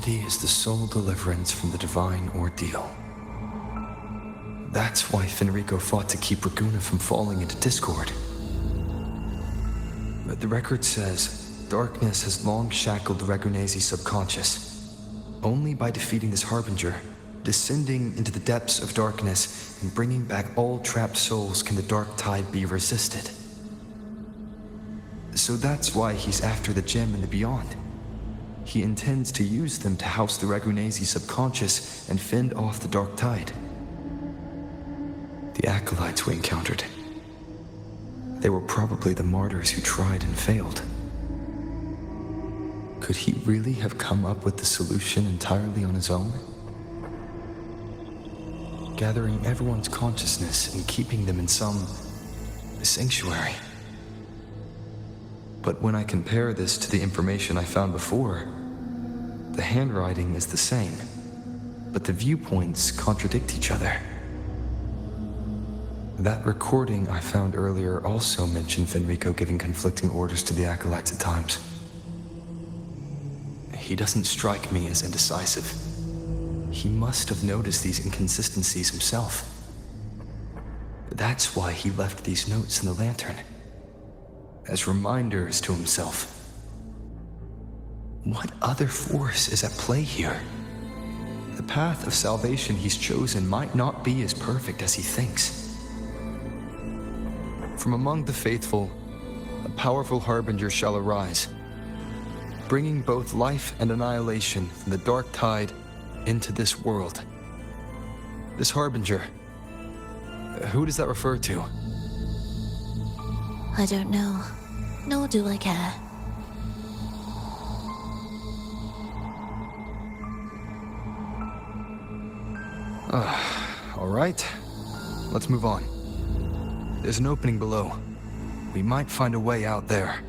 humanity is the sole deliverance from the divine ordeal. That's why Fenrico fought to keep Raguna from falling into discord. But the record says darkness has long shackled the Ragunese's subconscious. Only by defeating this harbinger, descending into the depths of darkness, and bringing back all trapped souls can the dark tide be resisted. So that's why he's after the gem and the beyond. He intends to use them to house the Ragunese's subconscious and fend off the dark tide. The acolytes we encountered, they were probably the martyrs who tried and failed. Could he really have come up with the solution entirely on his own? Gathering everyone's consciousness and keeping them in some sanctuary. But when I compare this to the information I found before, the handwriting is the same, but the viewpoints contradict each other. That recording I found earlier also mentioned Fenrico giving conflicting orders to the acolytes at times. He doesn't strike me as indecisive. He must have noticed these inconsistencies himself. That's why he left these notes in the lantern, as reminders to himself. What other force is at play here? The path of salvation he's chosen might not be as perfect as he thinks. From among the faithful, a powerful harbinger shall arise, bringing both life and annihilation from the dark tide into this world. This harbinger, who does that refer to? I don't know, nor do I care. All right, let's move on. There's an opening below. We might find a way out there.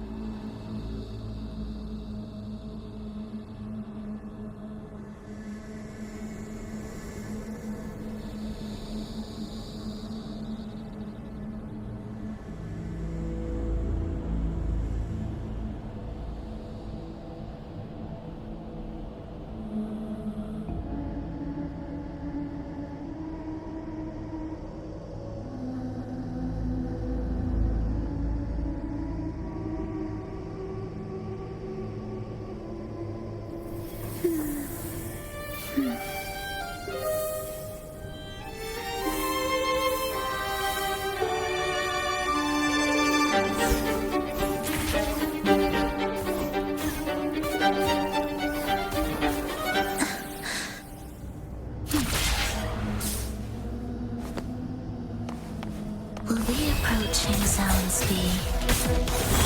Will the approaching sounds be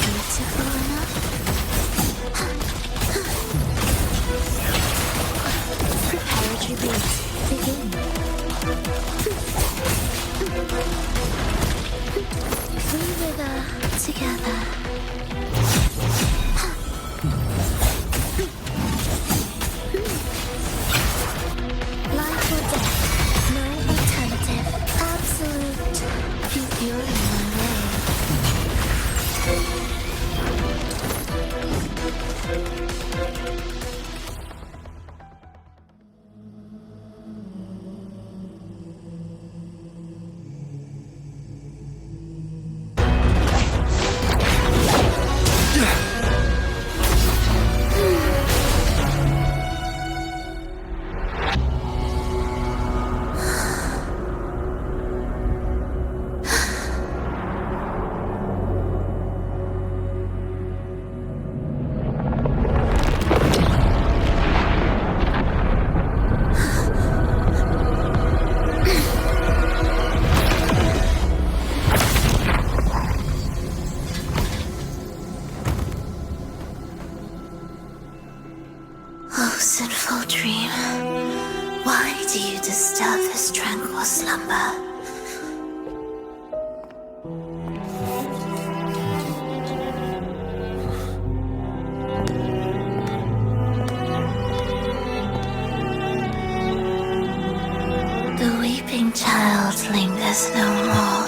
beautiful enough? Preparatory beats begin. We wither together. Life or death, no alternative, absolute. You're in my sinful dream, why do you disturb this tranquil slumber? The weeping child lingers no more.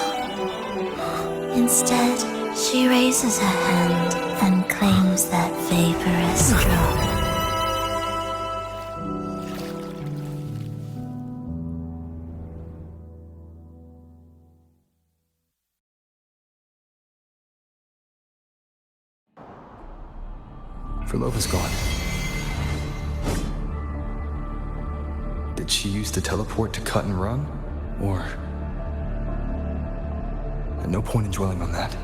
Instead, she raises her hand and claims that vaporous drop. Frolova's gone. Did she use the teleport to cut and run? Or... No point in dwelling on that.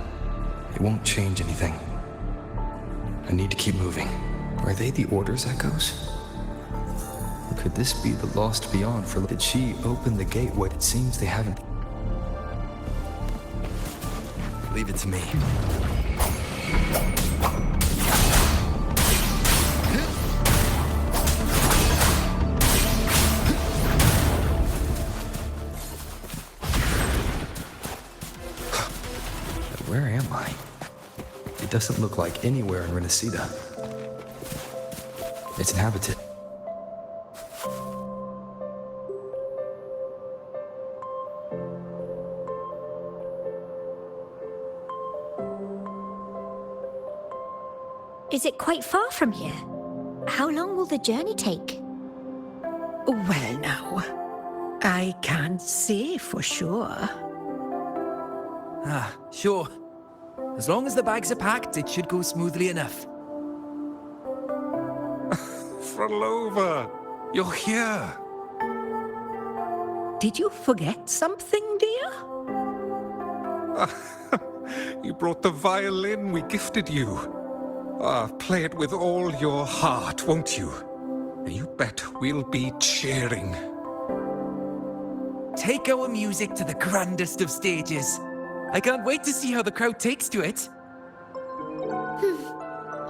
It won't change anything. I need to keep moving. Are they the Order's echoes? Or could this be the Lost Beyond for... Did she open the gateway? It seems they haven't... Leave it to me. Where am I? It doesn't look like anywhere in Renacida. It's inhabited. Is it quite far from here? How long will the journey take? Well now, I can't say for sure. Sure. As long as the bags are packed, it should go smoothly enough. Frolova, you're here. Did you forget something, dear? You brought the violin we gifted you. Play it with all your heart, won't you? You bet we'll be cheering. Take our music to the grandest of stages. I can't wait to see how the crowd takes to it.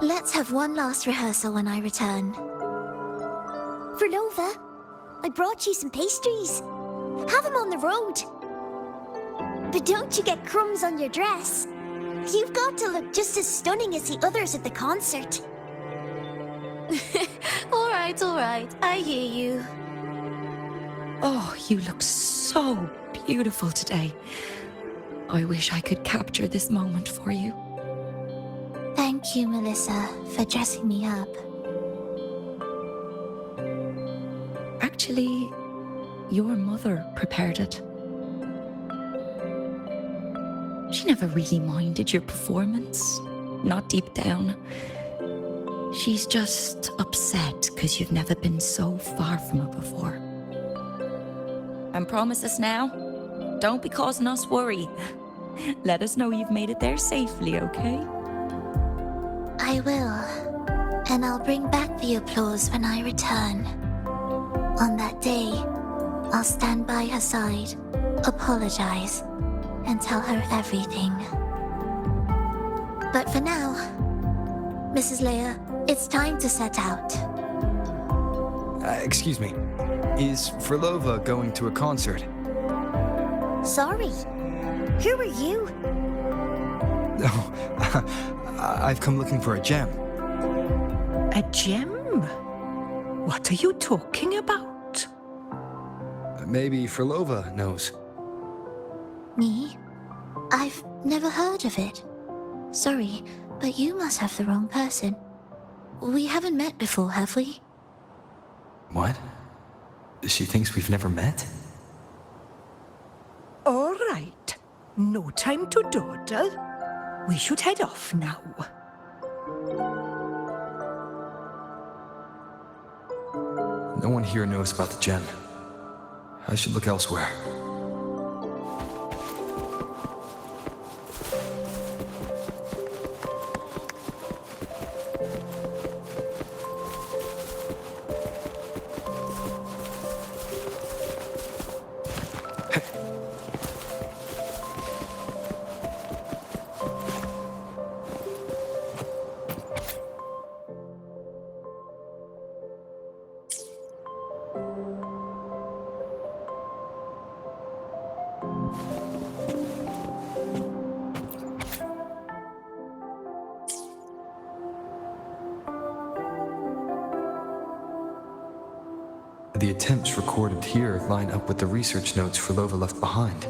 Let's have one last rehearsal when I return. Frolova, I brought you some pastries. Have them on the road. But don't you get crumbs on your dress. You've got to look just as stunning as the others at the concert. all right. I hear you. Oh, you look so beautiful today. I wish I could capture this moment for you. Thank you, Melissa, for dressing me up. Actually, your mother prepared it. She never really minded your performance, not deep down. She's just upset because you've never been so far from her before. And promise us now, don't be causing us worry. Let us know you've made it there safely, okay? I will. And I'll bring back the applause when I return. On that day, I'll stand by her side, apologize, and tell her everything. But for now, Mrs. Leia, it's time to set out. Excuse me. Is Frolova going to a concert? Sorry. Who are you? Oh, I've come looking for a gem. A gem? What are you talking about? Maybe Frolova knows. Me? I've never heard of it. Sorry, but you must have the wrong person. We haven't met before, have we? What? She thinks we've never met? All right. No time to dawdle. We should head off now. No one here knows about the gem. I should look elsewhere. The attempts recorded here line up with the research notes Frolova left behind.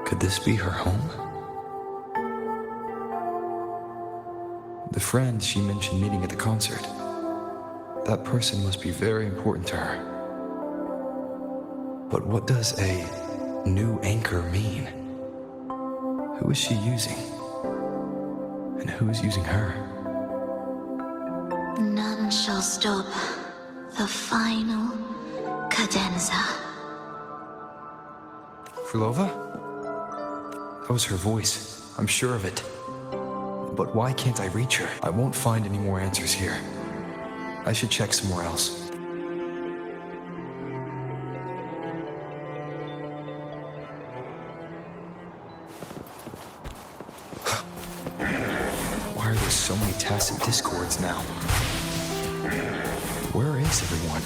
Could this be her home? The friend she mentioned meeting at the concert. That person must be very important to her. But what does a new anchor mean? Who is she using? And who is using her? shall stop the final cadenza. Frulova? That was her voice. I'm sure of it. But why can't I reach her? I won't find any more answers here. I should check somewhere else. Why are there so many tacit discords now? Where is everyone?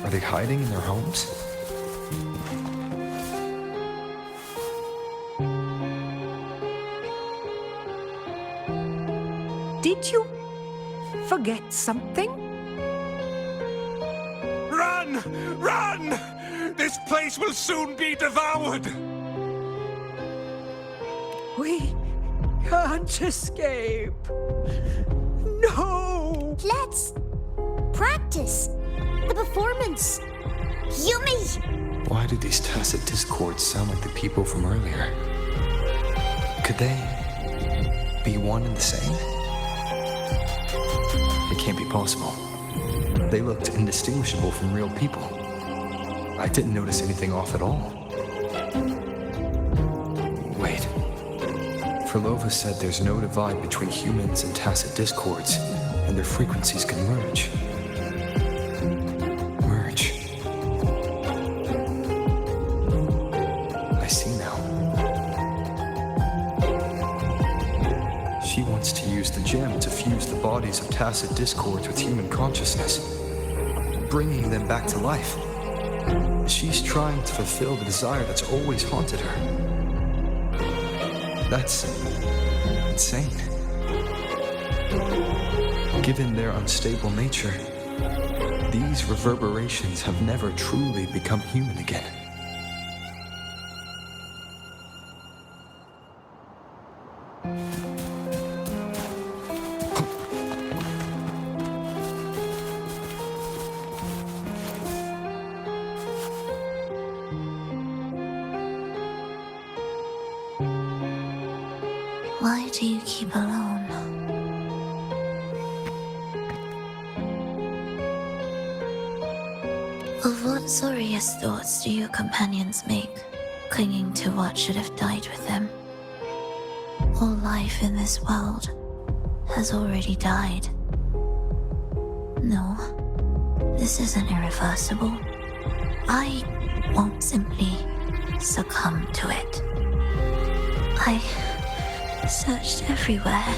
Are they hiding in their homes? Did you forget something? Run! Run! This place will soon be devoured! We can't escape. No! Let's practice the performance. Yummy! Why do these tacit discords sound like the people from earlier? Could they be one and the same? It can't be possible. They looked indistinguishable from real people. I didn't notice anything off at all. Wait. Frulova said there's no divide between humans and tacit discords, and their frequencies can merge. Merge. I see now. She wants to use the gem to fuse the bodies of tacit discords with human consciousness, bringing them back to life. She's trying to fulfill the desire that's always haunted her. That's insane. Given their unstable nature, these reverberations have never truly become human again. Why do you keep alone? Of what sorriest thoughts do your companions make, clinging to what should have died with them? All life in this world has already died. No, this isn't irreversible. I won't simply succumb to it. I searched everywhere,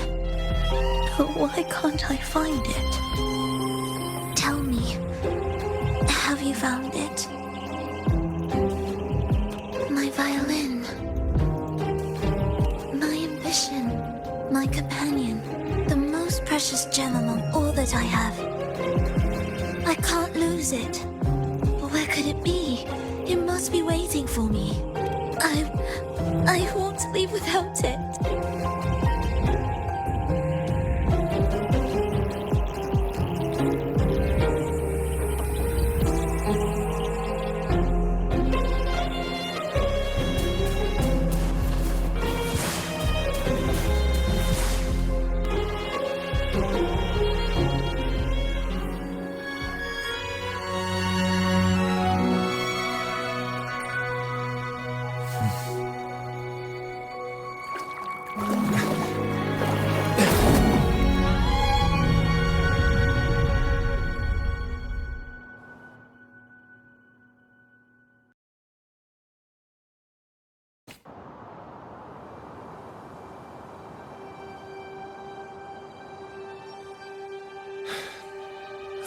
but why can't I find it? Tell me, have you found it? My violin, my ambition, my companion, the most precious gem among all that I have. I can't lose it. Where could it be? It must be waiting for me. I won't leave without it.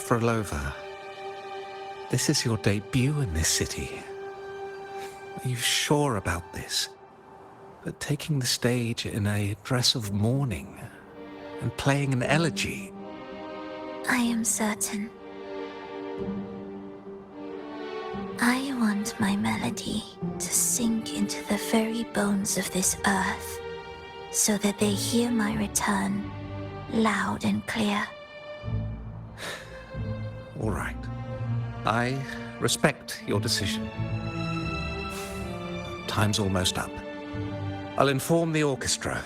Frulova, this is your debut in this city. Are you sure about this? But taking the stage in a dress of mourning and playing an elegy? I am certain. I want my melody to sink into the very bones of this earth, so that they hear my return loud and clear. All right. I respect your decision. Time's almost up. I'll inform the orchestra.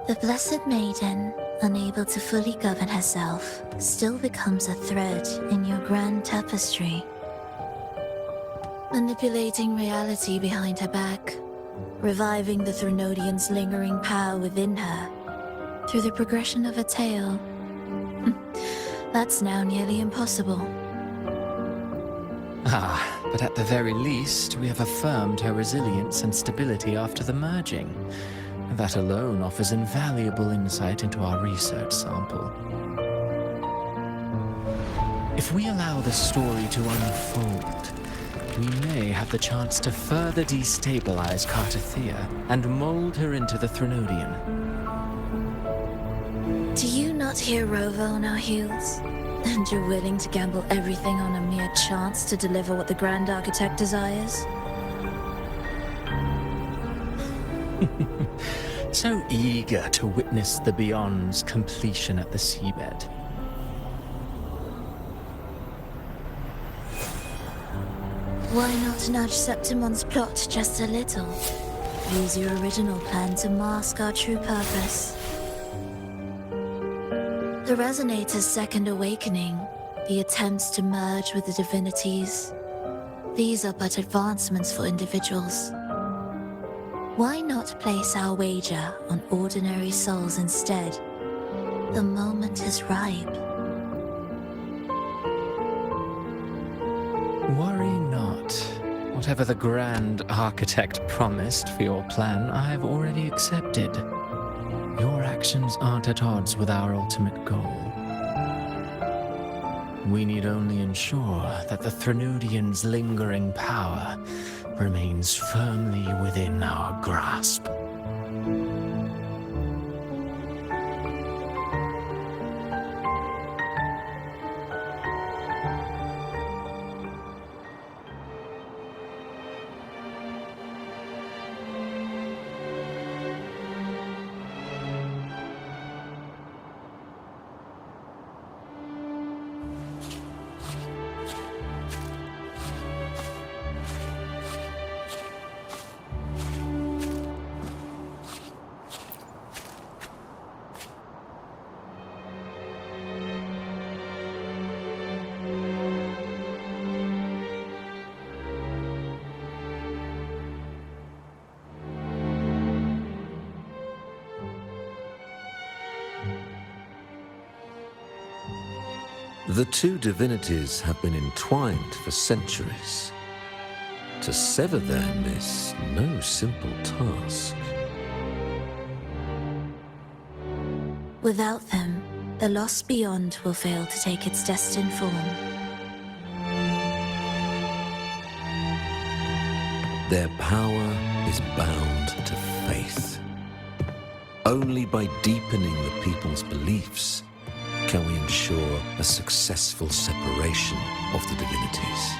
The Blessed Maiden, unable to fully govern herself, still becomes a thread in your grand tapestry. Manipulating reality behind her back, reviving the Threnodian's lingering power within her, through the progression of a tale. That's now nearly impossible. Ah, but at the very least, we have affirmed her resilience and stability after the merging. That alone offers invaluable insight into our research sample. If we allow the story to unfold, we may have the chance to further destabilize Cartathea and mold her into the Threnodian. Do you not hear Rover on our heels? And you're willing to gamble everything on a mere chance to deliver what the Grand Architect desires? So eager to witness the Beyond's completion at the seabed. Why not nudge Septimon's plot just a little? Use your original plan to mask our true purpose. The Resonator's second awakening, the attempts to merge with the divinities, these are but advancements for individuals. Why not place our wager on ordinary souls instead? The moment is ripe. Worry not. Whatever the Grand Architect promised for your plan, I've already accepted. Your actions aren't at odds with our ultimate goal. We need only ensure that the Threnodian's lingering power remains firmly within our grasp. The two divinities have been entwined for centuries. To sever them is no simple task. Without them, the lost beyond will fail to take its destined form. Their power is bound to faith. Only by deepening the people's beliefs can we ensure a successful separation of the divinities.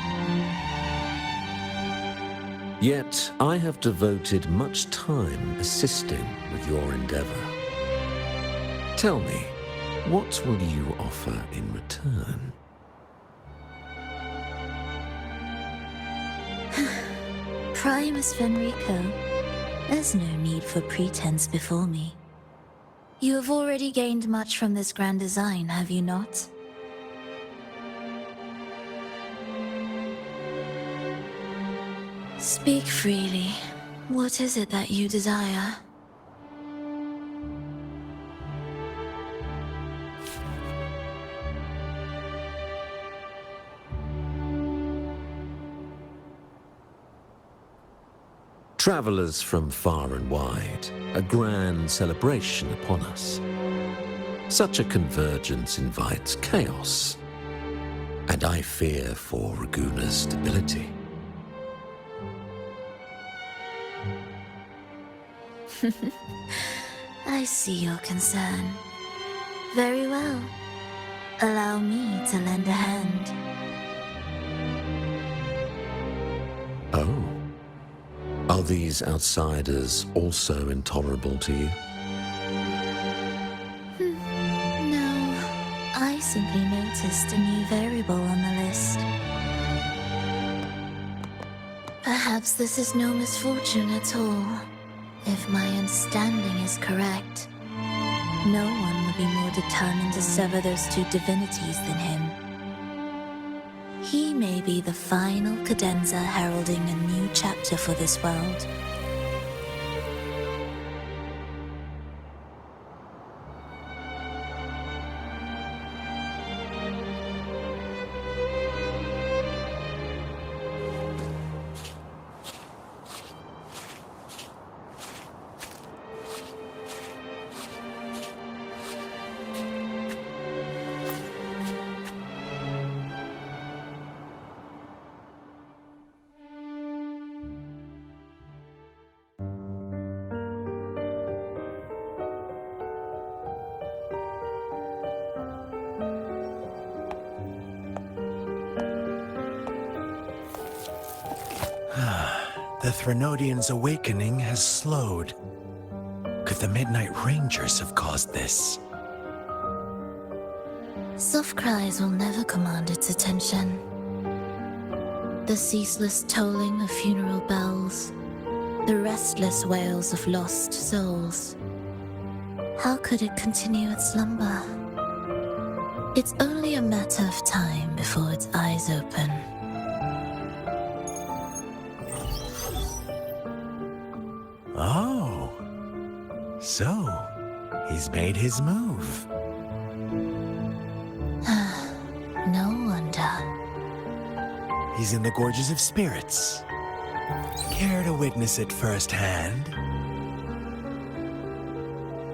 Yet, I have devoted much time assisting with your endeavor. Tell me, what will you offer in return? Primus Fenrico, there's no need for pretense before me. You have already gained much from this grand design, have you not? Speak freely. What is it that you desire? Travelers from far and wide, a grand celebration upon us. Such a convergence invites chaos, and I fear for Raguna's stability. I see your concern. Very well. Allow me to lend a hand. Oh. Are these outsiders also intolerable to you? No, I simply noticed a new variable on the list. Perhaps this is no misfortune at all. If my understanding is correct, No one would be more determined to sever those two divinities than him. He may be the final cadenza heralding a new chapter for this world. The Threnodian's awakening has slowed. Could the Midnight Rangers have caused this? Soft cries will never command its attention. The ceaseless tolling of funeral bells, the restless wails of lost souls. How could it continue its slumber? It's only a matter of time before its eyes open. Oh. So, he's made his move. No wonder. He's in the Gorges of Spirits. Care to witness it firsthand?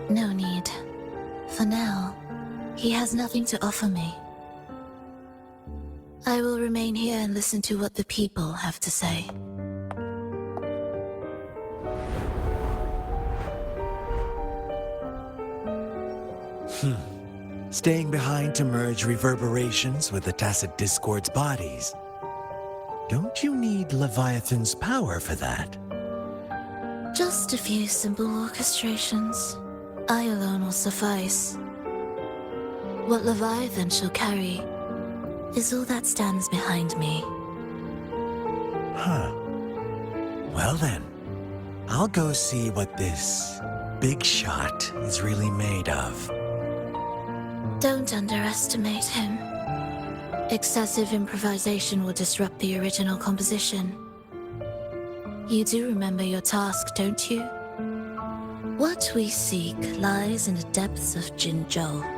No need. For now, he has nothing to offer me. I will remain here and listen to what the people have to say. Staying behind to merge reverberations with the Tacit Discord's bodies. Don't you need Leviathan's power for that? Just a few simple orchestrations. I alone will suffice. What Leviathan shall carry is all that stands behind me. Huh. Well then, I'll go see what this big shot is really made of. Don't underestimate him. Excessive improvisation will disrupt the original composition. You do remember your task, don't you? What we seek lies in the depths of Jinzhou.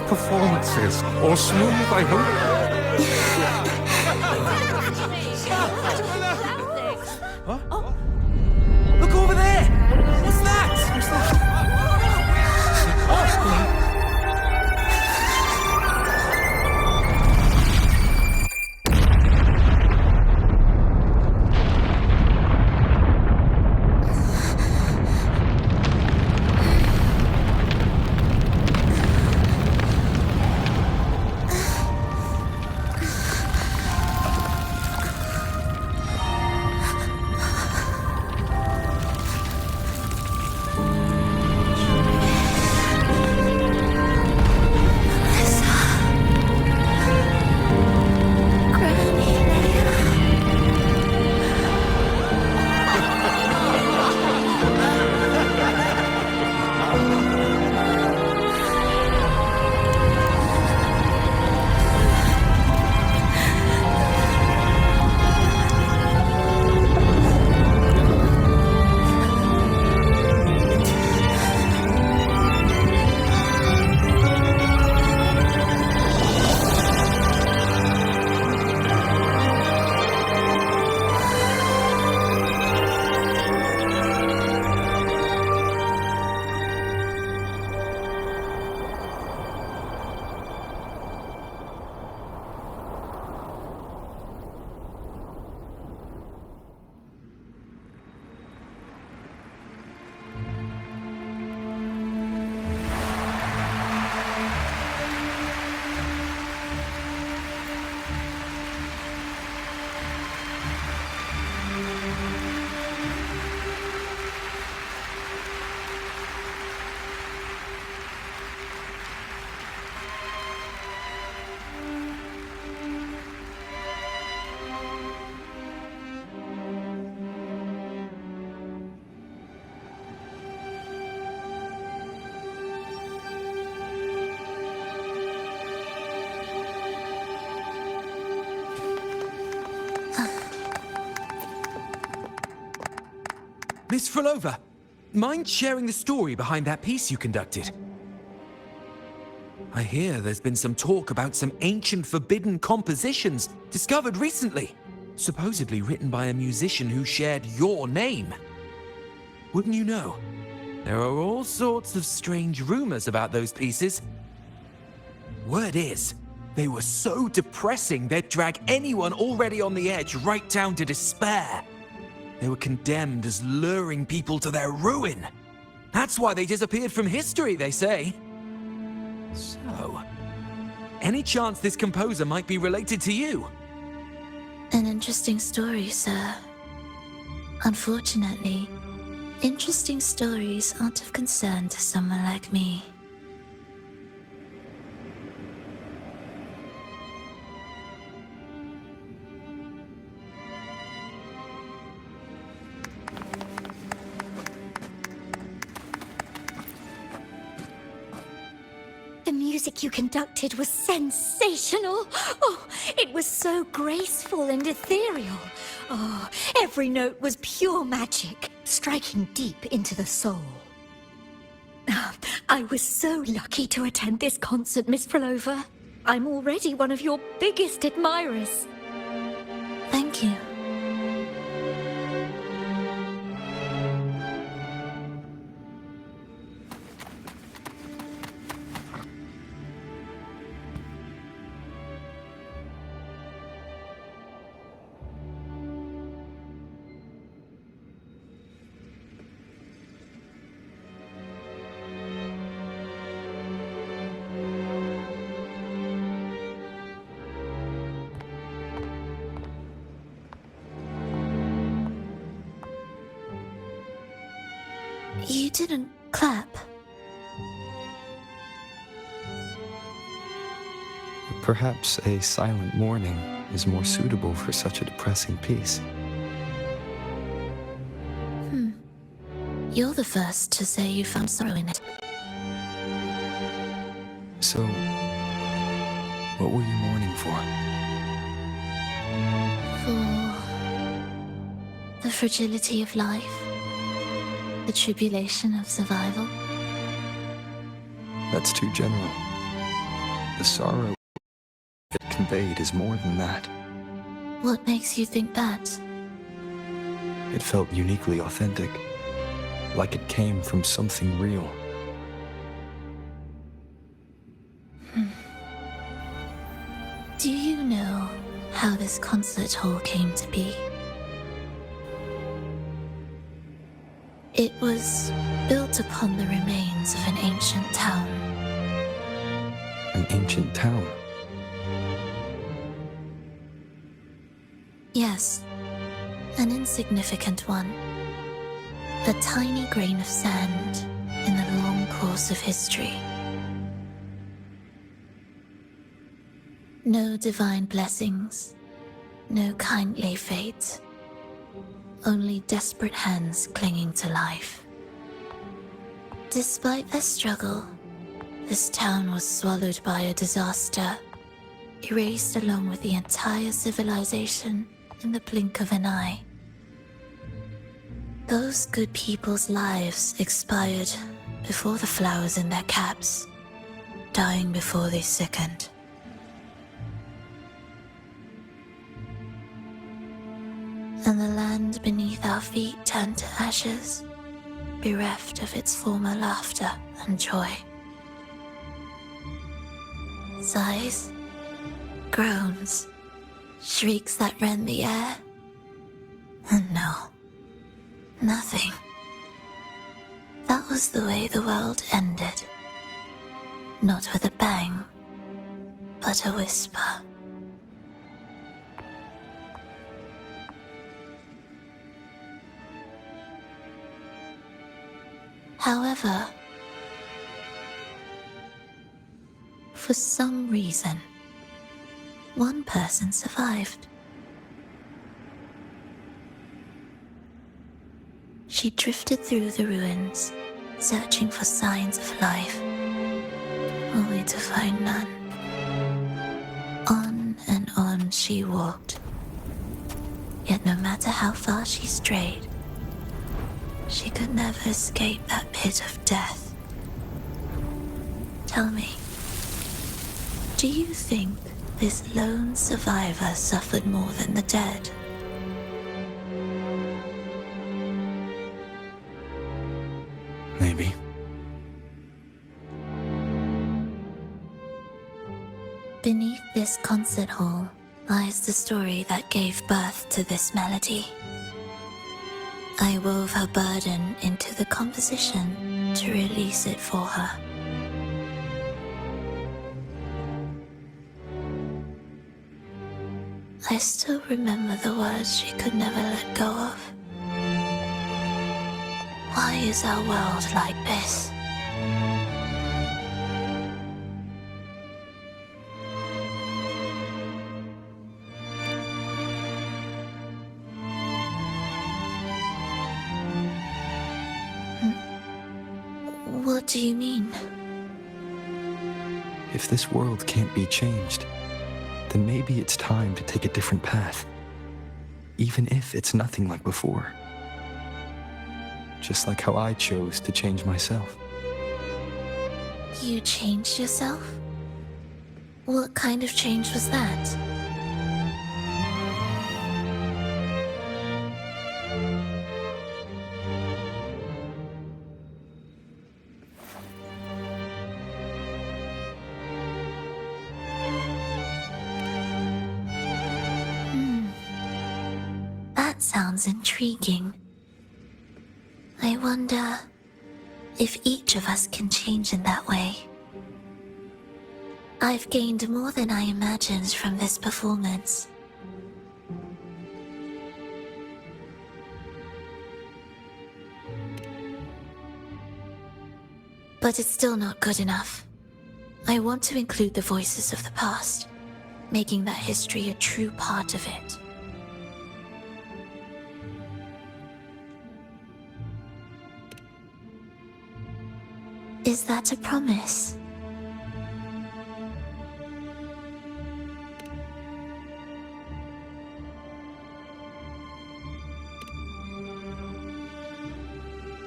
performances, or smooth, I hope. Look over there! What's that? Miss Frolova, mind sharing the story behind that piece you conducted? I hear there's been some talk about some ancient forbidden compositions discovered recently, supposedly written by a musician who shared your name. Wouldn't you know, there are all sorts of strange rumors about those pieces. Word is, they were so depressing they'd drag anyone already on the edge right down to despair. They were condemned as luring people to their ruin. That's why they disappeared from history, they say. So, any chance this composer might be related to you? An interesting story, sir. Unfortunately, interesting stories aren't of concern to someone like me. The music you conducted was sensational. Oh, it was so graceful and ethereal. Oh, every note was pure magic, striking deep into the soul. I was so lucky to attend this concert, Miss Frolova. I'm already one of your biggest admirers. Thank you. You didn't clap. Perhaps a silent mourning is more suitable for such a depressing piece. You're the first to say you found sorrow in it. So, what were you mourning for? For the fragility of life. The tribulation of survival. That's too general. the sorrow it conveyed is more than that. What makes you think that? It felt uniquely authentic, like it came from something real. Do you know how this concert hall came to be? It was built upon the remains of an ancient town. An ancient town. Yes, an insignificant one. A tiny grain of sand in the long course of history. No divine blessings, no kindly fate. Only desperate hands clinging to life. Despite their struggle, this town was swallowed by a disaster, erased along with the entire civilization in the blink of an eye. Those good people's lives expired before the flowers in their caps, dying before they sickened. And the land beneath our feet turned to ashes, bereft of its former laughter and joy. Sighs, groans, shrieks that rend the air. And no, nothing. That was the way the world ended. Not with a bang, but a whisper. However, for some reason, one person survived. She drifted through the ruins, searching for signs of life, only to find none. On and on she walked. Yet no matter how far she strayed, she could never escape that pit of death. Tell me, do you think this lone survivor suffered more than the dead? Maybe. Beneath this concert hall lies the story that gave birth to this melody. I wove her burden into the composition to release it for her. I still remember the words she could never let go of. Why is our world like this? What do you mean? If this world can't be changed, then maybe it's time to take a different path. Even if it's nothing like before. Just like how I chose to change myself. You changed yourself? What kind of change was that? That sounds intriguing. I wonder if each of us can change in that way. I've gained more than I imagined from this performance. But it's still not good enough. I want to include the voices of the past, making that history a true part of it. Is that a promise?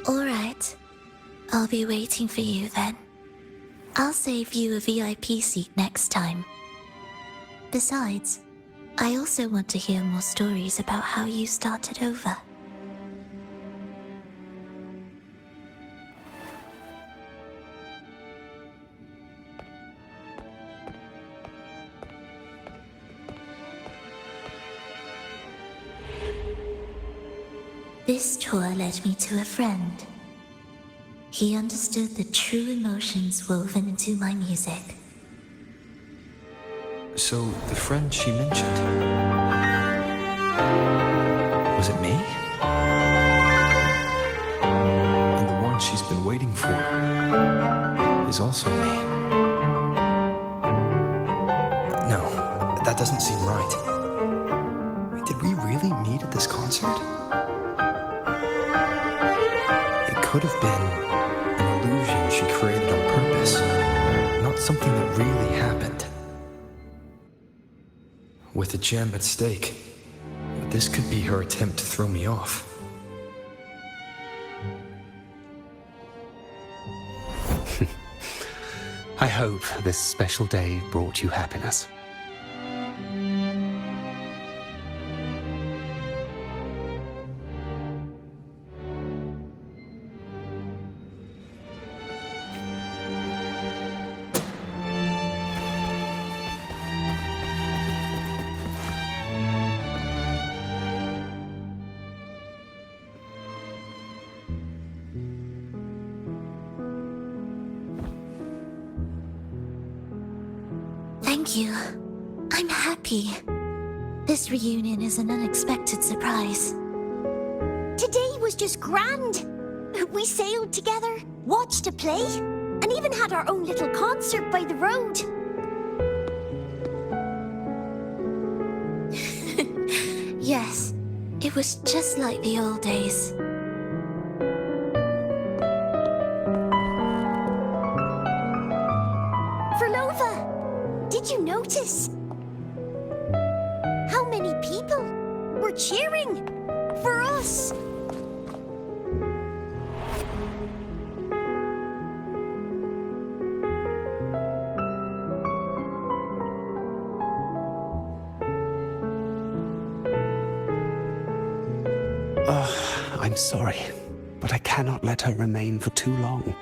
All right. I'll be waiting for you then. I'll save you a VIP seat next time. Besides, I also want to hear more stories about how you started over. This tour led me to a friend. He understood the true emotions woven into my music. So, the friend she mentioned... was it me? And the one she's been waiting for is also me. No, that doesn't seem right. Wait, did we really meet at this concert? It could have been an illusion she created on purpose, not something that really happened. With a gem at stake, this could be her attempt to throw me off. I hope this special day brought you happiness. Thank you. I'm happy. This reunion is an unexpected surprise. Today was just grand. We sailed together, watched a play, and even had our own little concert by the road. Yes, it was just like the old days. Did you notice? How many people were cheering for us? I'm sorry, but I cannot let her remain for too long.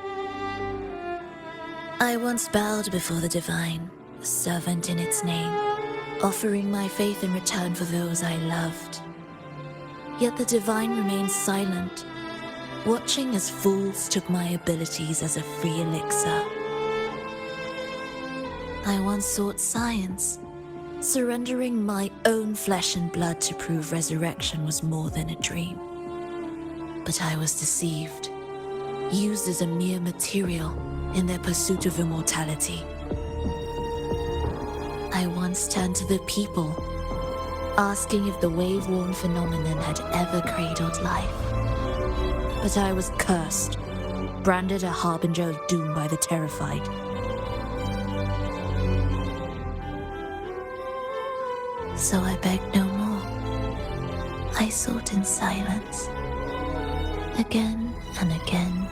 I once bowed before the divine, a servant in its name, offering my faith in return for those I loved. Yet the divine remained silent, watching as fools took my abilities as a free elixir. I once sought science, surrendering my own flesh and blood to prove resurrection was more than a dream. But I was deceived, used as a mere material in their pursuit of immortality. I once turned to the people, asking if the wave-worn phenomenon had ever cradled life. But I was cursed, branded a harbinger of doom by the terrified. So I begged no more. I sought in silence. Again and again,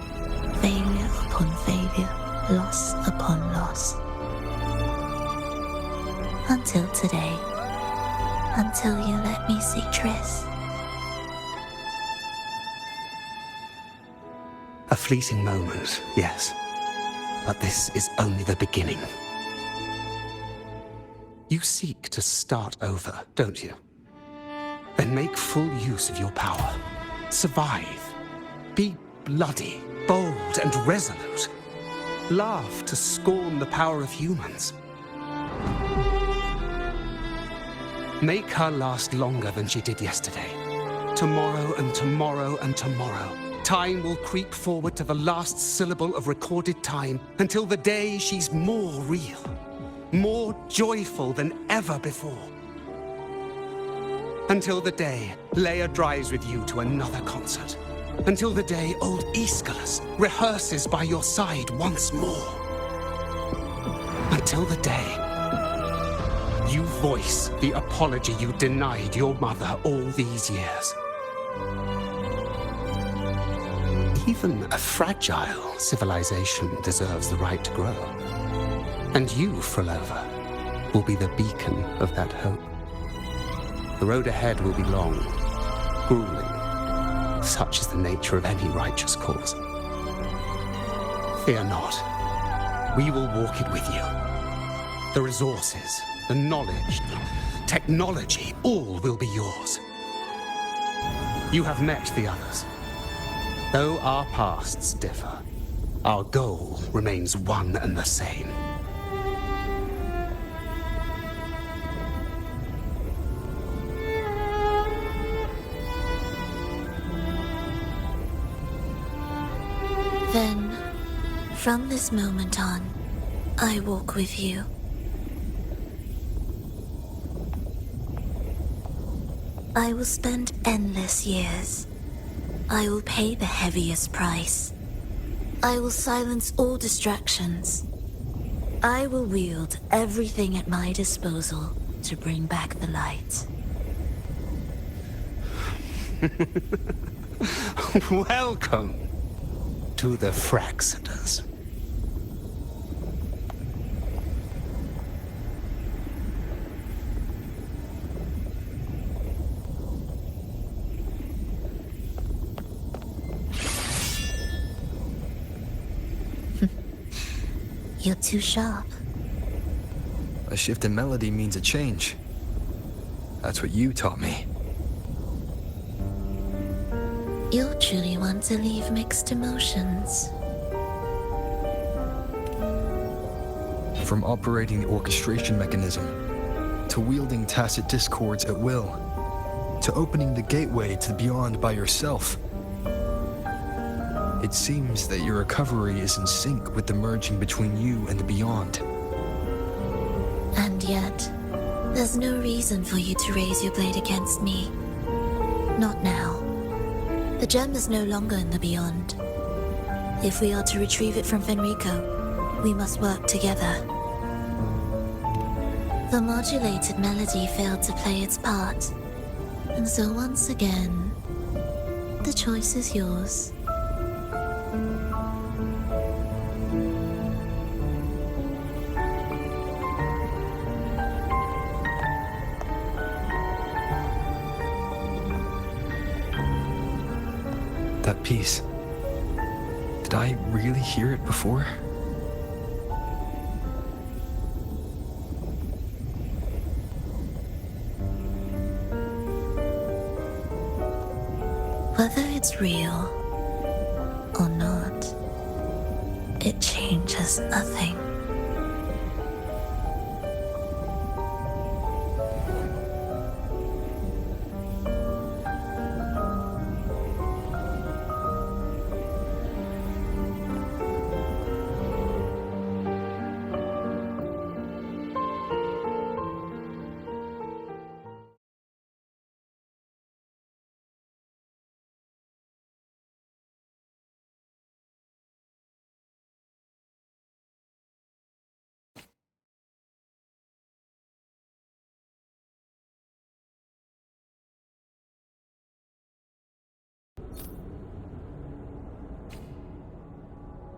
failure upon failure, loss upon loss. Until today. Until you let me see Triss. A fleeting moment, yes. But this is only the beginning. You seek to start over, don't you? Then make full use of your power. Survive. Be bloody, bold, and resolute. Laugh to scorn the power of humans. Make her last longer than she did yesterday. Tomorrow and tomorrow and tomorrow. Time will creep forward to the last syllable of recorded time until the day she's more real, more joyful than ever before. Until the day Leia drives with you to another concert. Until the day old Aeschylus rehearses by your side once more. Until the day you voice the apology you denied your mother all these years. Even a fragile civilization deserves the right to grow. And you, Frolova, will be the beacon of that hope. The road ahead will be long, grueling. Such is the nature of any righteous cause. Fear not. We will walk it with you. The resources, the knowledge, the technology, all will be yours. You have met the others. Though our pasts differ, our goal remains one and the same. Then, from this moment on, I walk with you. I will spend endless years. I will pay the heaviest price. I will silence all distractions. I will wield everything at my disposal to bring back the light. Welcome to the Fraxiters. You're too sharp. A shift in melody means a change. That's what you taught me. You're truly one to leave mixed emotions. From operating the orchestration mechanism, to wielding tacit discords at will, to opening the gateway to the beyond by yourself. It seems that your recovery is in sync with the merging between you and the beyond. And yet, there's no reason for you to raise your blade against me. Not now. The gem is no longer in the beyond. If we are to retrieve it from Fenrico, we must work together. The modulated melody failed to play its part, and so once again, the choice is yours. That piece. Did I really hear it before? Whether it's real or not, it changes nothing.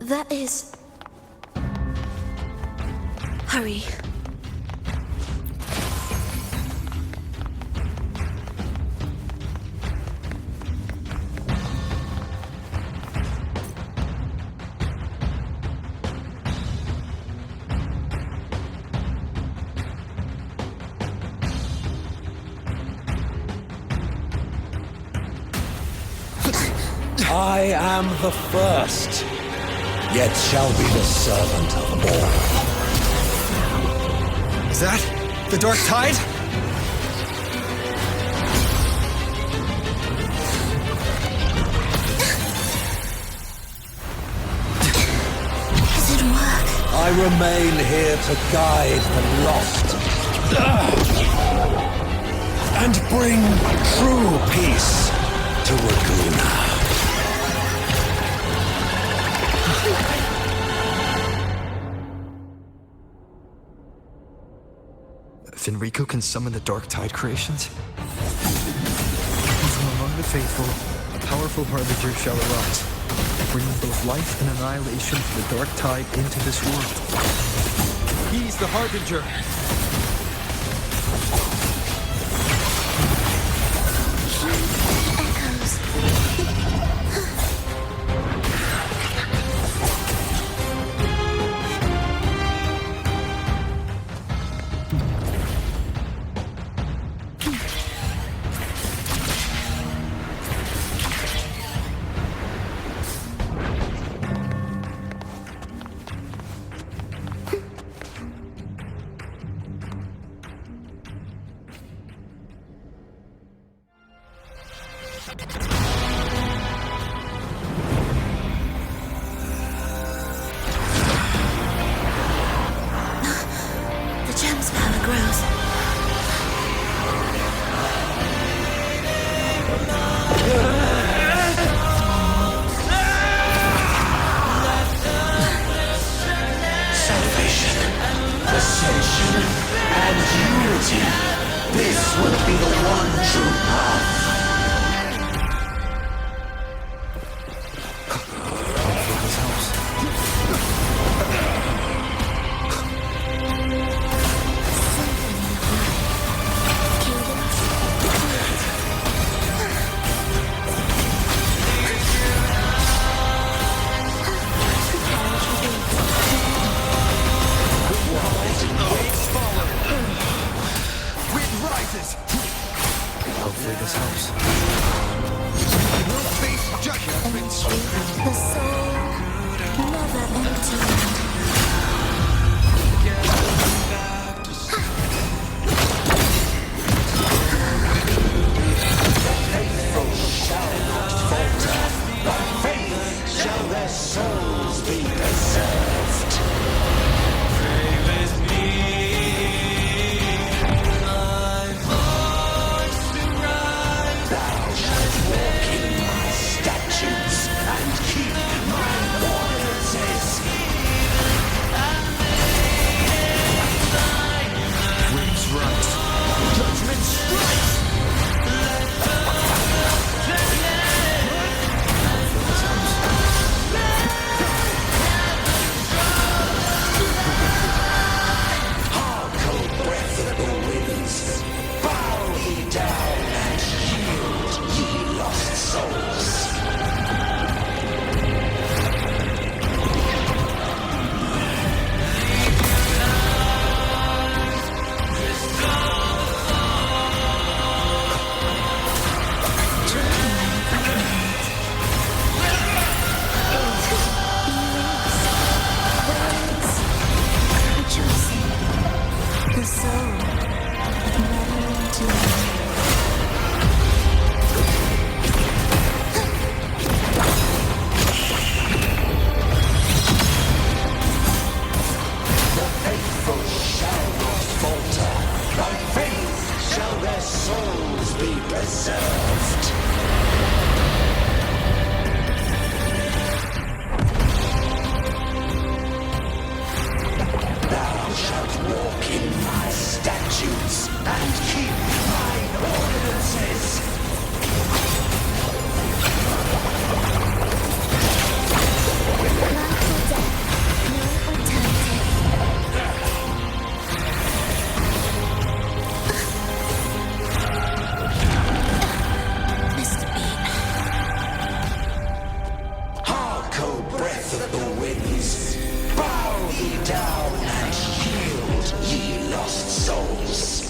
That is... Hurry. I am the first, yet shall be the servant of all. Is that the Dark Tide? Does it work? I remain here to guide the lost and bring true peace to Laguna. Fenrico can summon the Dark Tide creations? From among the faithful, a powerful harbinger shall arise. bringing both life and annihilation from the dark tide into this world. He's the Harbinger. The gem's power grows. Salvation, ascension, and unity. This will be the one true path. Hopefully this helps. The soul never empty. Shall their souls be preserved? Thou shalt walk in my statutes and keep my ordinances. Winds rise. Judgment strikes! The soul never empty. Shall their souls be preserved? Thou shalt walk in my statutes and keep mine ordinances. Life or death, no alternative. Mr. Bean. Hark, O breath of the winds, bow ye down and yield, ye lost souls.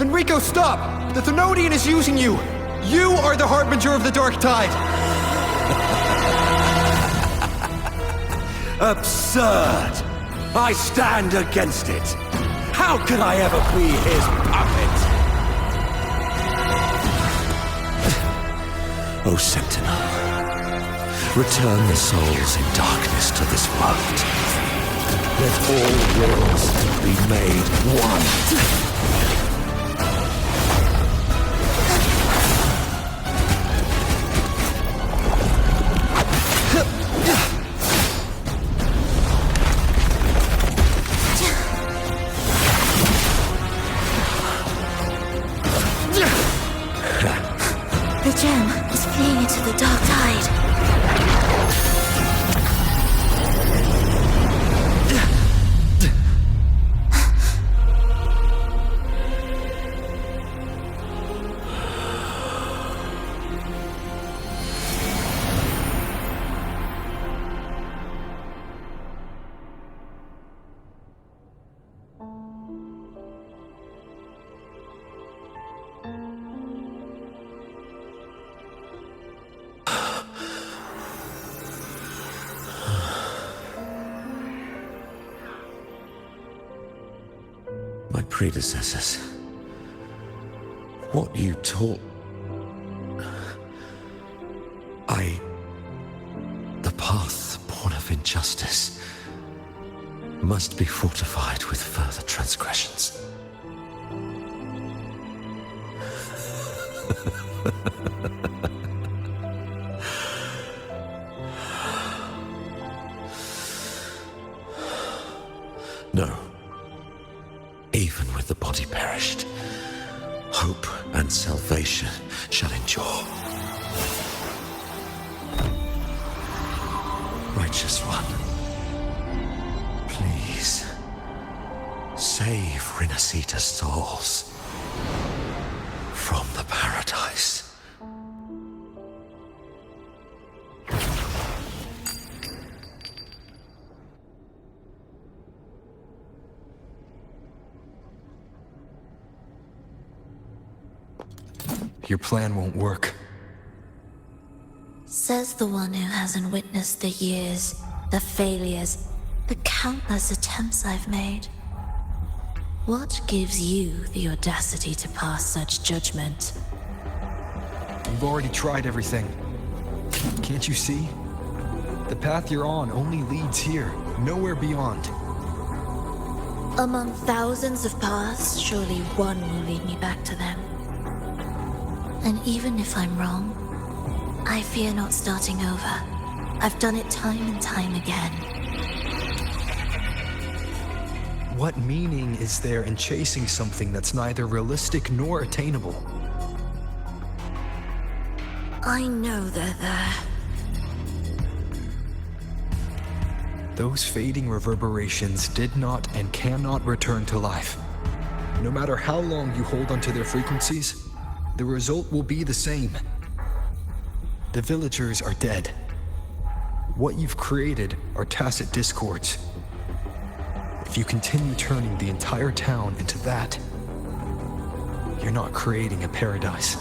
Enrico, stop! The Thenodian is using you! You are the Harbinger of the Dark Tide! Absurd! I stand against it! How could I ever be his puppet? O Sentinel, return the souls in darkness to this world. Let all worlds be made one. The gem is fleeing into the dark tide. My predecessors. What you taught. The path born of injustice must be fortified with further transgressions. No. Even with the body perished, hope and salvation shall endure. Righteous One, please save Rinasita's souls from the paradise. Your plan won't work. Says the one who hasn't witnessed the years, the failures, the countless attempts I've made. What gives you the audacity to pass such judgment? You've already tried everything. Can't you see? The path you're on only leads here, nowhere beyond. Among thousands of paths, surely one will lead me back to them. And even if I'm wrong, I fear not starting over. I've done it time and time again. What meaning is there in chasing something that's neither realistic nor attainable? I know they're there. Those fading reverberations did not and cannot return to life. No matter how long you hold onto their frequencies, the result will be the same. The villagers are dead. What you've created are tacit discords. If you continue turning the entire town into that, you're not creating a paradise.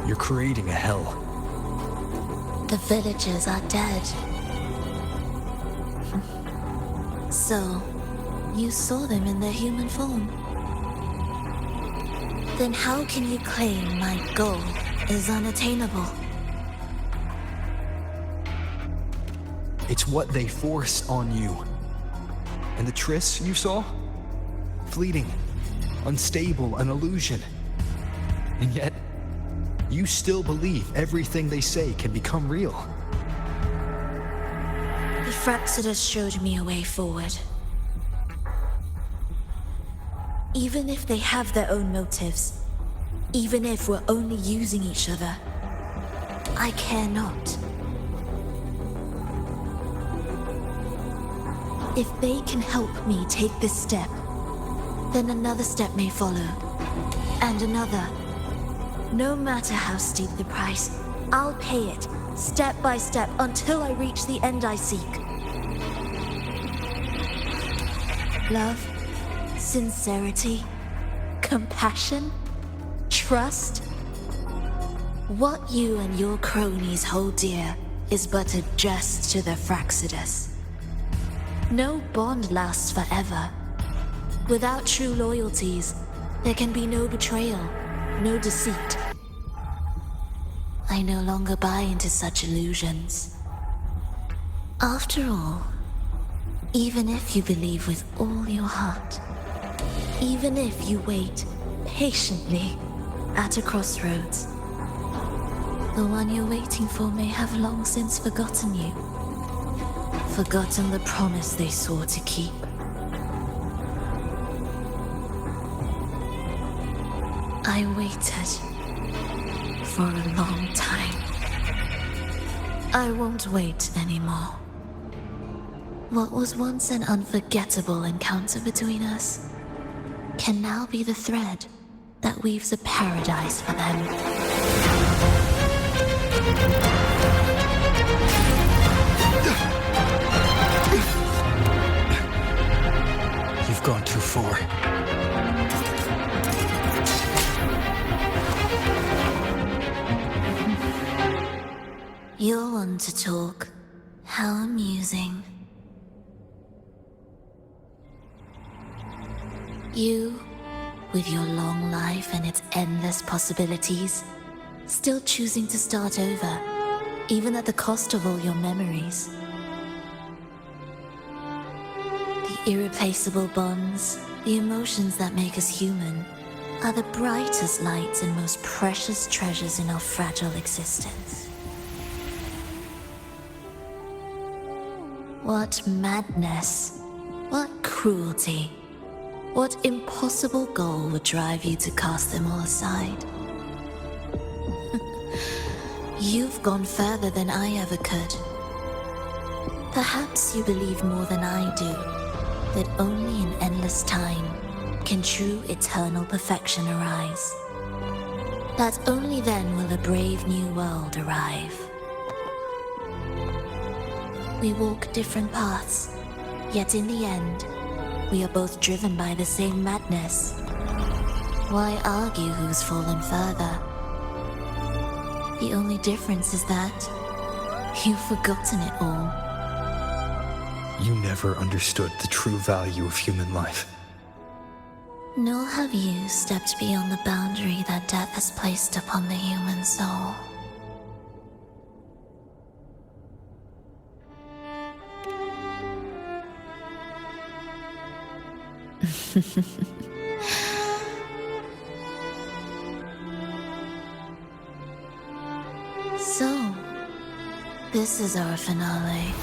You're creating a hell. The villagers are dead. So, you saw them in their human form. Then how can you claim my goal is unattainable? It's what they force on you. And the trysts you saw? Fleeting, unstable, an illusion. And yet, you still believe everything they say can become real. The Fraxidus showed me a way forward. Even if they have their own motives, even if we're only using each other, I care not. If they can help me take this step, then another step may follow, and another. No matter how steep the price, I'll pay it, step by step, until I reach the end I seek. Love, sincerity, compassion, trust. What you and your cronies hold dear is but a jest to the Fraxidus. No bond lasts forever. Without true loyalties, there can be no betrayal, no deceit. I no longer buy into such illusions. After all, even if you believe with all your heart, even if you wait patiently at a crossroads, the one you're waiting for may have long since forgotten you, forgotten the promise they swore to keep. I waited for a long time. I won't wait anymore. What was once an unforgettable encounter between us can now be the thread that weaves a paradise for them. You've gone too far. You're one to talk. How amusing. You, with your long life and its endless possibilities, still choosing to start over, even at the cost of all your memories. The irreplaceable bonds, the emotions that make us human, are the brightest lights and most precious treasures in our fragile existence. What madness, what cruelty, what impossible goal would drive you to cast them all aside? You've gone further than I ever could. Perhaps you believe more than I do, that only in endless time can true eternal perfection arise. That only then will a brave new world arrive. We walk different paths, yet in the end, we are both driven by the same madness. Why argue who's fallen further? The only difference is that you've forgotten it all. You never understood the true value of human life. Nor have you stepped beyond the boundary that death has placed upon the human soul. So, this is our finale.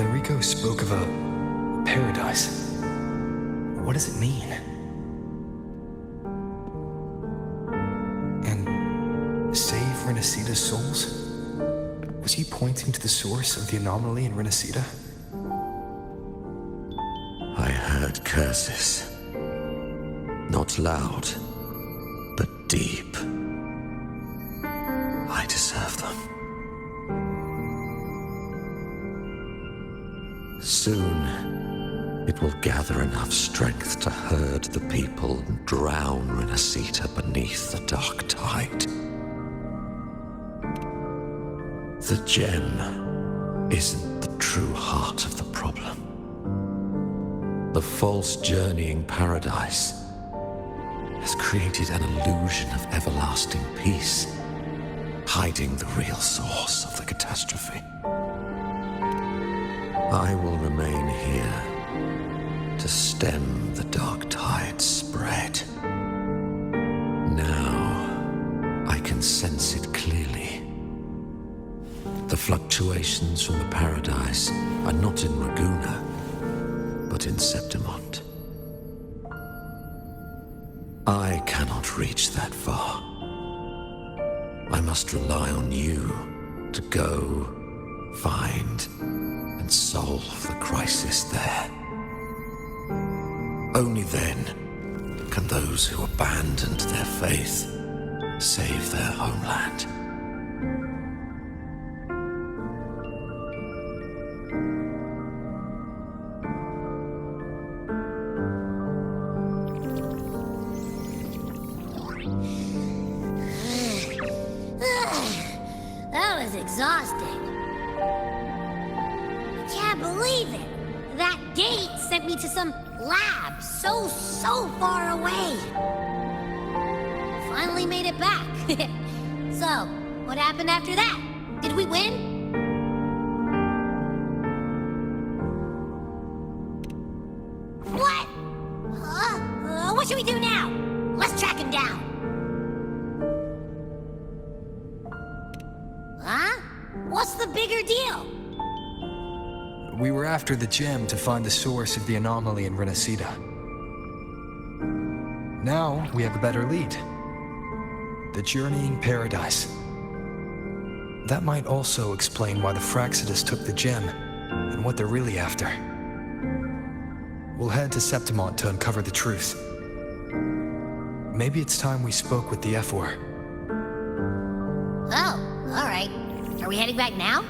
Enrico spoke of a paradise, what does it mean? And save Renacita's souls? Was he pointing to the source of the anomaly in Renacita? I heard curses. Not loud, but deep. I deserve them. Soon, it will gather enough strength to herd the people and drown Renacita beneath the dark tide. The gem isn't the true heart of the problem. The false journeying paradise has created an illusion of everlasting peace, hiding the real source of the catastrophe. I will remain here to stem the dark tide's spread. Now, I can sense it clearly. The fluctuations from the paradise are not in Raguna, but in Septimont. I cannot reach that far. I must rely on you to go, find, and solve the crisis there. Only then can those who abandoned their faith save their homeland. That was exhausting. I can't believe it. That gate sent me to some lab so far away. Finally made it back. So, what happened after that? Did we win? What? What should we do now? Let's track him down. Huh? What's the bigger deal? We were after the gem to find the source of the anomaly in Renacita. Now we have a better lead. The journeying paradise. That might also explain why the Fraxidus took the gem and what they're really after. We'll head to Septimont to uncover the truth. Maybe it's time we spoke with the F-War. Oh, all right. Are we heading back now?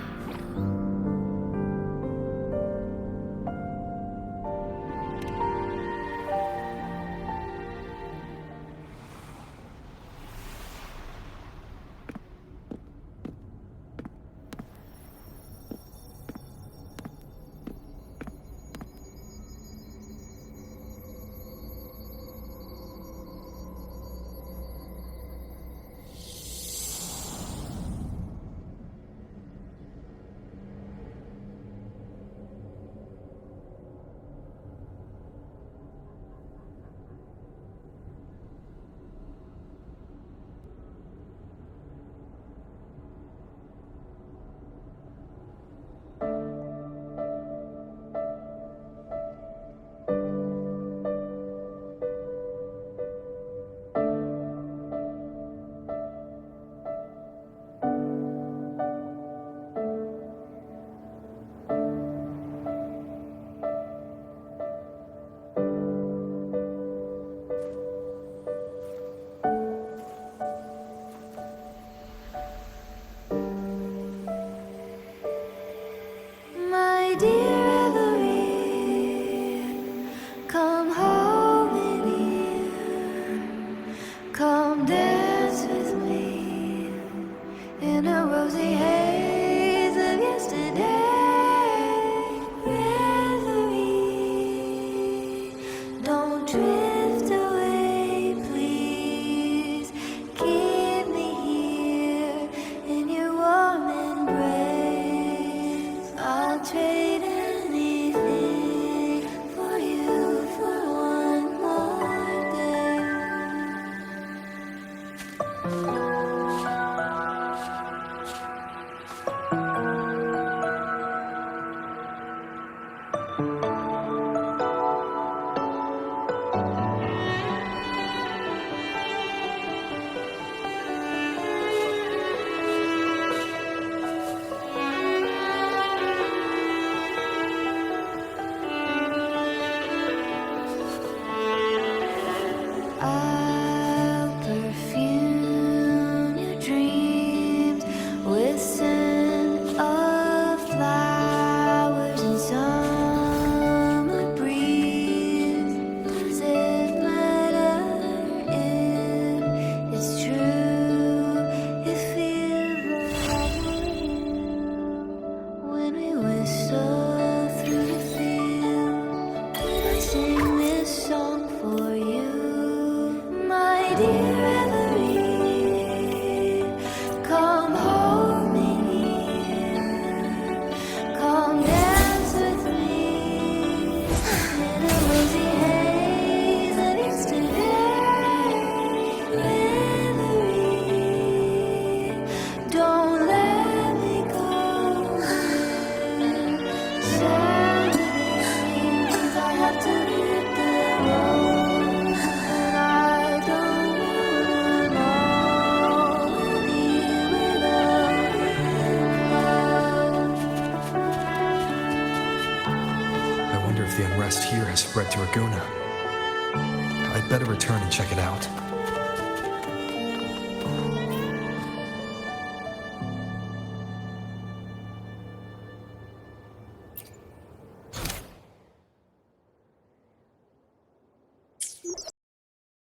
if the unrest here has spread to Raguna. I'd better return and check it out.